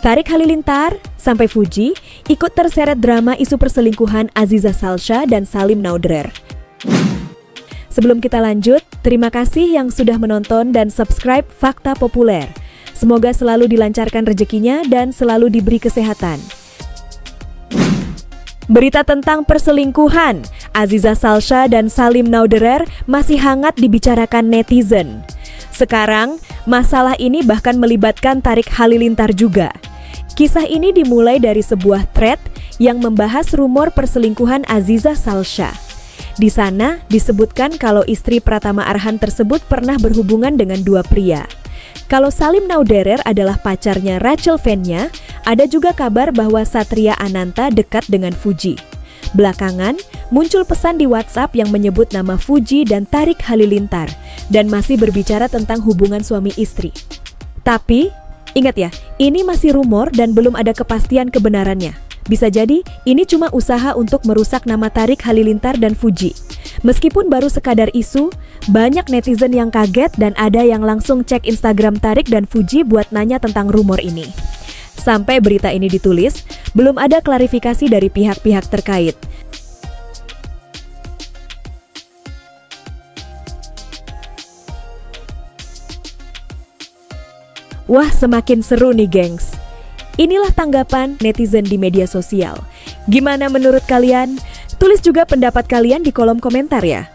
Tarik Halilintar sampai Fuji ikut terseret drama isu perselingkuhan Aziza Salsha dan Salim Naudrer. Sebelum kita lanjut, terima kasih yang sudah menonton dan subscribe Fakta Populer. Semoga selalu dilancarkan rezekinya dan selalu diberi kesehatan. Berita tentang perselingkuhan Aziza Salsha dan Salim Naudrer masih hangat dibicarakan netizen. Sekarang, masalah ini bahkan melibatkan Tarik Halilintar juga. Kisah ini dimulai dari sebuah thread yang membahas rumor perselingkuhan Aziza Salsha. Di sana disebutkan kalau istri Pratama Arhan tersebut pernah berhubungan dengan dua pria. Kalau Salim Naudrer adalah pacarnya Rachel Fenya, ada juga kabar bahwa Satria Ananta dekat dengan Fuji. Belakangan, muncul pesan di WhatsApp yang menyebut nama Fuji dan Tarik Halilintar dan masih berbicara tentang hubungan suami istri. Tapi, ingat ya, ini masih rumor dan belum ada kepastian kebenarannya. Bisa jadi, ini cuma usaha untuk merusak nama Tarik Halilintar dan Fuji. Meskipun baru sekadar isu, banyak netizen yang kaget dan ada yang langsung cek Instagram Tarik dan Fuji buat nanya tentang rumor ini. Sampai berita ini ditulis, belum ada klarifikasi dari pihak-pihak terkait. Wah, semakin seru nih, gengs. Inilah tanggapan netizen di media sosial. Gimana menurut kalian? Tulis juga pendapat kalian di kolom komentar ya.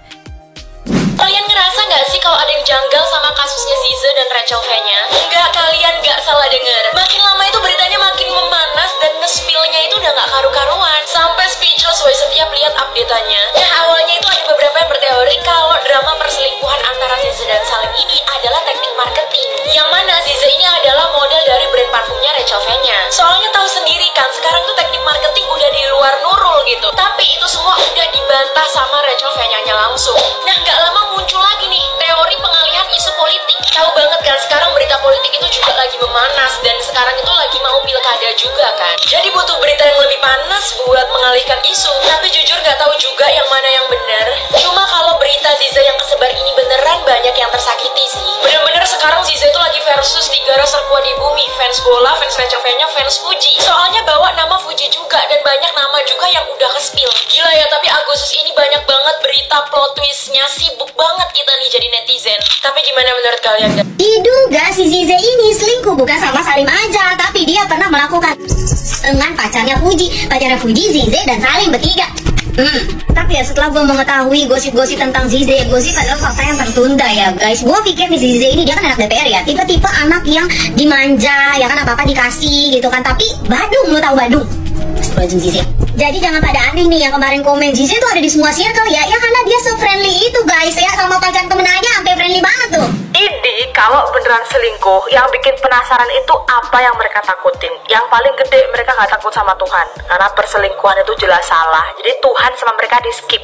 Kalian ngerasa nggak sih kalau ada yang janggal sama kasusnya Ziza dan Rachel Fenya? Enggak, kalian nggak salah dengar. Makin lama itu beritanya makin memanas dan nge-spill-nya itu udah nggak karu-karuan. Sampai speechless woy setiap lihat update-annya. Nah, awalnya itu ada beberapa yang berteori kalau drama perselingkuhan antara Ziza dan Salim ini adalah teknik marketing. Yang mana Ziza ini adalah model dari brand parfumnya Rachel Fenya. Soalnya tahu sendiri kan, sekarang tuh teknik marketing udah di luar Nurul gitu. Tapi itu semua udah dibantah sama Rachel Fenya-nya langsung. Nah, nggak lama muncul lagi nih teori pengalihan isu politik. Tahu banget kan, sekarang berita politik itu juga lagi memanas dan sekarang itu lagi mau pilkada juga kan. Jadi butuh berita yang lebih panas buat mengalihkan isu. Tapi jujur nggak tahu juga yang mana yang benar. Cuma kalau berita Ziza yang kesebar ini beneran banyak yang tersakiti sih. Bener-bener sekarang Ziza itu lagi versus 3 ras terkuat di bumi. Fans bola, fans Rachel Fenya, fans Fuji. Soalnya bawa nama Fuji juga dan banyak nama juga yang udah ke-spill. Gila ya, tapi Agustus ini banyak banget berita plot twistnya. Sibuk banget kita nih jadi netizen. Tapi gimana menurut kalian? Diduga si Ziza ini selingkuh bukan sama Salim aja, tapi dia pernah melakukan dengan pacarnya Fuji. Pacarnya Fuji, Ziza dan Salim bertiga. Tapi ya setelah gue mengetahui gosip-gosip tentang Ziza, gosip adalah fakta yang tertunda ya guys. Gue pikir nih Ziza ini dia kan anak DPR ya, tipe-tipe anak yang dimanja, ya kan apa-apa dikasih gitu kan. Tapi Badung, lo tau Badung? Ziza. Jadi jangan pada aneh nih yang kemarin komen Ziza itu ada di semua circle ya, ya karena dia se-friendly itu guys ya, sama pacar temen aja sampai friendly banget tuh. Ini kalau beneran selingkuh, yang bikin penasaran itu apa yang mereka takutin. Yang paling gede mereka nggak takut sama Tuhan, karena perselingkuhan itu jelas salah. Jadi Tuhan sama mereka di skip.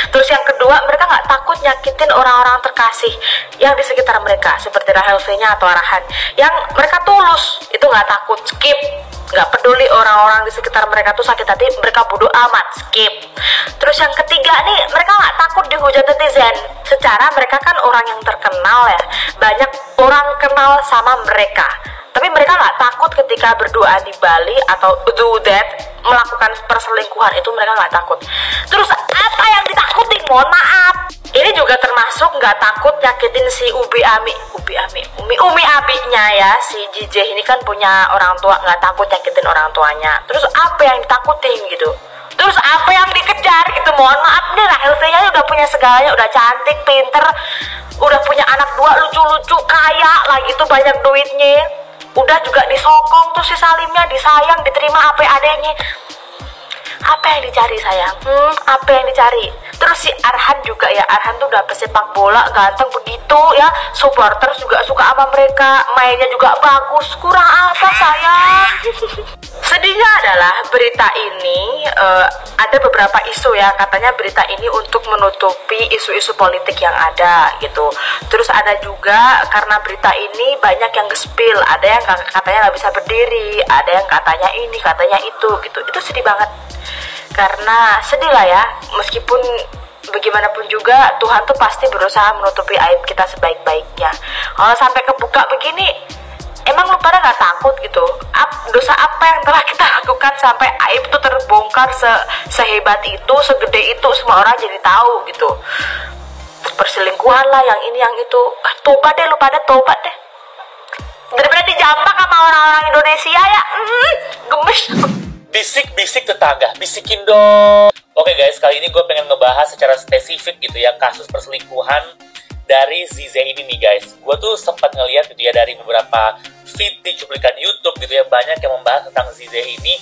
Terus yang kedua, mereka nggak takut nyakitin orang-orang terkasih yang di sekitar mereka, seperti Rahel Fenya atau Arhan. Yang mereka tulus, itu nggak takut, skip. Nggak peduli orang-orang di sekitar mereka tuh sakit hati, mereka bodo amat, skip. Terus yang ketiga nih, mereka nggak takut dihujat netizen. Secara mereka kan orang yang terkenal ya, banyak orang kenal sama mereka. Tapi mereka nggak takut ketika berdoa di Bali atau do that, melakukan perselingkuhan itu mereka nggak takut. Terus apa yang ditakutin? Mohon maaf. Ini juga termasuk nggak takut nyakitin si Umi abinya ya, si JJ ini kan punya orang tua, nggak takut nyakitin orang tuanya. Terus apa yang ditakutin gitu? Terus apa yang dikejar gitu? Mohon maaf nih, Rahel Fenya udah punya segalanya, udah cantik, pinter, udah punya anak 2 lucu-lucu, kaya lagi tuh, banyak duitnya. Udah juga disokong tuh si Salimnya, disayang, diterima apa adanya. Apa yang dicari sayang? Apa yang dicari? Terus si Arhan juga ya, Arhan tuh udah pesepak bola, ganteng begitu ya, supporter juga suka sama mereka, mainnya juga bagus, kurang apa sayang? Sedihnya adalah berita ini ada beberapa isu ya, katanya berita ini untuk menutupi isu-isu politik yang ada gitu. Terus ada juga karena berita ini banyak yang nge-spill, ada yang katanya nggak bisa berdiri, ada yang katanya ini, katanya itu gitu. Itu sedih banget. Karena sedih lah ya, meskipun bagaimanapun juga Tuhan tuh pasti berusaha menutupi aib kita sebaik-baiknya. Kalau sampai kebuka begini, emang lu pada nggak takut gitu? Dosa apa yang telah kita lakukan sampai aib itu terbongkar sehebat itu, segede itu, semua orang jadi tahu gitu. Perselingkuhan lah, yang ini yang itu. Tobat deh lu pada, tobat deh. Daripada dijambak sama orang-orang Indonesia ya, gemes. Bisik-bisik tetangga, bisikin dong. Oke guys, kali ini gue pengen ngebahas secara spesifik gitu ya kasus perselingkuhan dari Zize ini nih guys. Gue tuh sempat ngeliat gitu ya dari beberapa feed di cuplikan YouTube gitu ya, banyak yang membahas tentang Zize ini,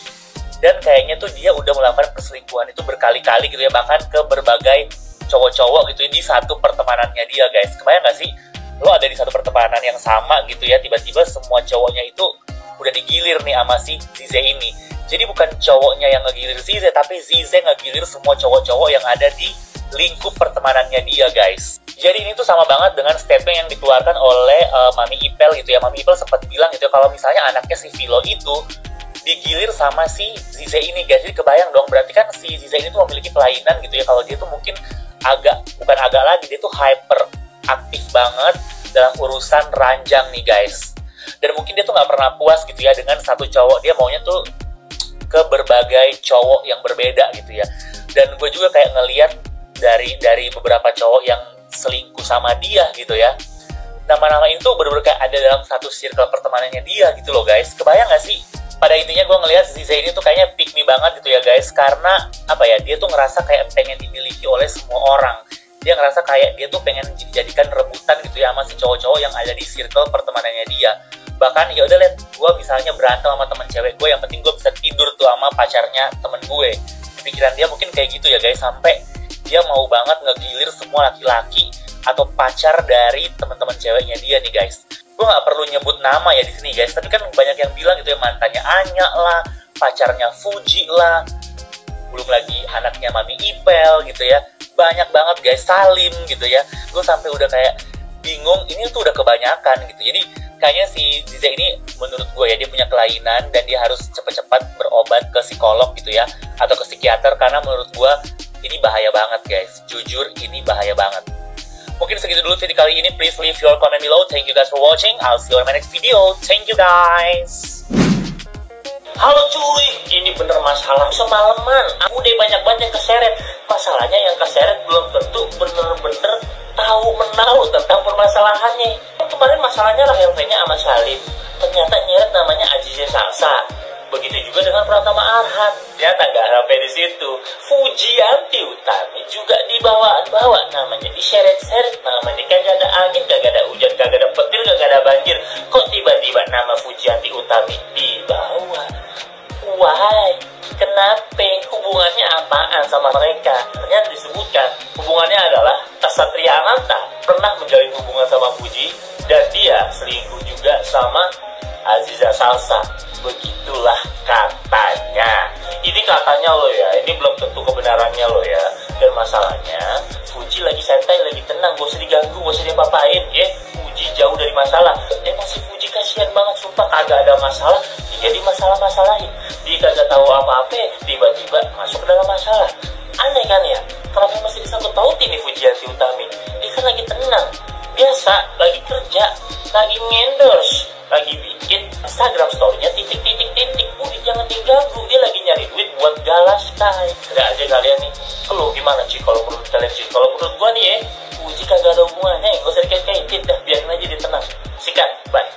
dan kayaknya tuh dia udah melakukan perselingkuhan itu berkali-kali gitu ya, bahkan ke berbagai cowok-cowok gitu ya, di satu pertemanannya dia guys. Kebayang gak sih lo ada di satu pertemanan yang sama gitu ya, tiba-tiba semua cowoknya itu udah digilir nih sama si Zize ini. Jadi bukan cowoknya yang ngegilir Zize, tapi Zize ngegilir semua cowok-cowok yang ada di lingkup pertemanannya dia guys. Jadi ini tuh sama banget dengan statement yang dikeluarkan oleh Mami Ipel gitu ya. Mami Ipel sempat bilang gitu ya, kalau misalnya anaknya si Vilo itu digilir sama si Zize ini guys. Jadi kebayang dong, berarti kan si Zize ini tuh memiliki kelainan gitu ya, kalau dia tuh mungkin bukan agak lagi, dia tuh hyper aktif banget dalam urusan ranjang nih guys. Dan mungkin dia tuh nggak pernah puas gitu ya dengan satu cowok, dia maunya tuh ke berbagai cowok yang berbeda gitu ya. Dan gue juga kayak ngeliat dari beberapa cowok yang selingkuh sama dia gitu ya, nama-nama itu bener-bener kayak ada dalam satu circle pertemanannya dia gitu loh guys. Kebayang gak sih? Pada intinya gue ngeliat Zize ini tuh kayaknya pick me banget gitu ya guys, karena apa ya, dia tuh ngerasa kayak pengen dimiliki oleh semua orang. Dia ngerasa kayak dia tuh pengen dijadikan rebutan gitu ya sama si cowok-cowok yang ada di circle pertemanannya dia. Bahkan ya udah liat, gue misalnya berantem sama temen cewek gue, yang penting gue bisa tidur tuh sama pacarnya temen gue. Pikiran dia mungkin kayak gitu ya guys, sampai dia mau banget ngegilir semua laki-laki atau pacar dari teman-teman ceweknya dia nih guys. Gue nggak perlu nyebut nama ya di sini guys, tapi kan banyak yang bilang gitu ya, mantannya Anya lah, pacarnya Fuji lah, belum lagi anaknya Mami Ipel gitu ya, banyak banget guys, Salim gitu ya. Gue sampai udah kayak bingung, ini tuh udah kebanyakan gitu. Jadi kayaknya si Zize ini menurut gue ya, dia punya kelainan dan dia harus cepet-cepet berobat ke psikolog gitu ya, atau ke psikiater, karena menurut gue ini bahaya banget guys. Jujur ini bahaya banget. Mungkin segitu dulu video kali ini. Please leave your comment below. Thank you guys for watching. I'll see you on my next video. Thank you guys. Halo cuy, ini bener masalah semalaman. Aku udah banyak-banyak yang keseret. Masalahnya yang keseret belum tentu bener-bener tahu menahu tentang permasalahannya. Kemarin masalahnya Rahel V-nya sama Salim, ternyata nyeret namanya Aziza Salsa. Begitu juga dengan Pratama Arhan. Ternyata nggak sampai di situ, Fujianti Utami juga dibawa-bawa, namanya diseret-seret, namanya kagak ada angin, kagak ada hujan, kagak ada petir, kagak ada banjir. Kok tiba-tiba nama Fujianti Utami dibawa? Why? Kenapa? Hubungannya apaan sama mereka? Ternyata disebutkan hubungannya adalah Satria Ananta pernah menjalin hubungan sama Fuji, dan dia selingkuh juga sama Aziza Salsa. Begitulah katanya. Ini katanya loh ya, ini belum tentu kebenarannya loh ya. Dan masalahnya Fuji lagi santai, lagi tenang, gak usah diganggu, gak usah diapa-apain ya. Fuji jauh dari masalah. Emang si Fuji kasihan banget, sumpah, kagak ada masalah jadi masalah-masalahin. Dia kagak tahu apa-apa, tiba-tiba masuk ke dalam masalah. Aneh kan ya, kenapa masih disangkut pautin nih Fujianti Utami? Dia kan lagi tenang, biasa, lagi kerja, lagi endorse, lagi bikin Instagram story-nya titik-titik-titik. Udah jangan diganggu, dia lagi nyari duit buat galas kai. Ada aja kalian nih. Lo gimana Ci kalau menurut kalian Ci? Kalau menurut gua nih ya, Fuji kagak ada hubungannya, gak usah dikait-kaitin dah, biarin aja dia tenang. Sikat, bye.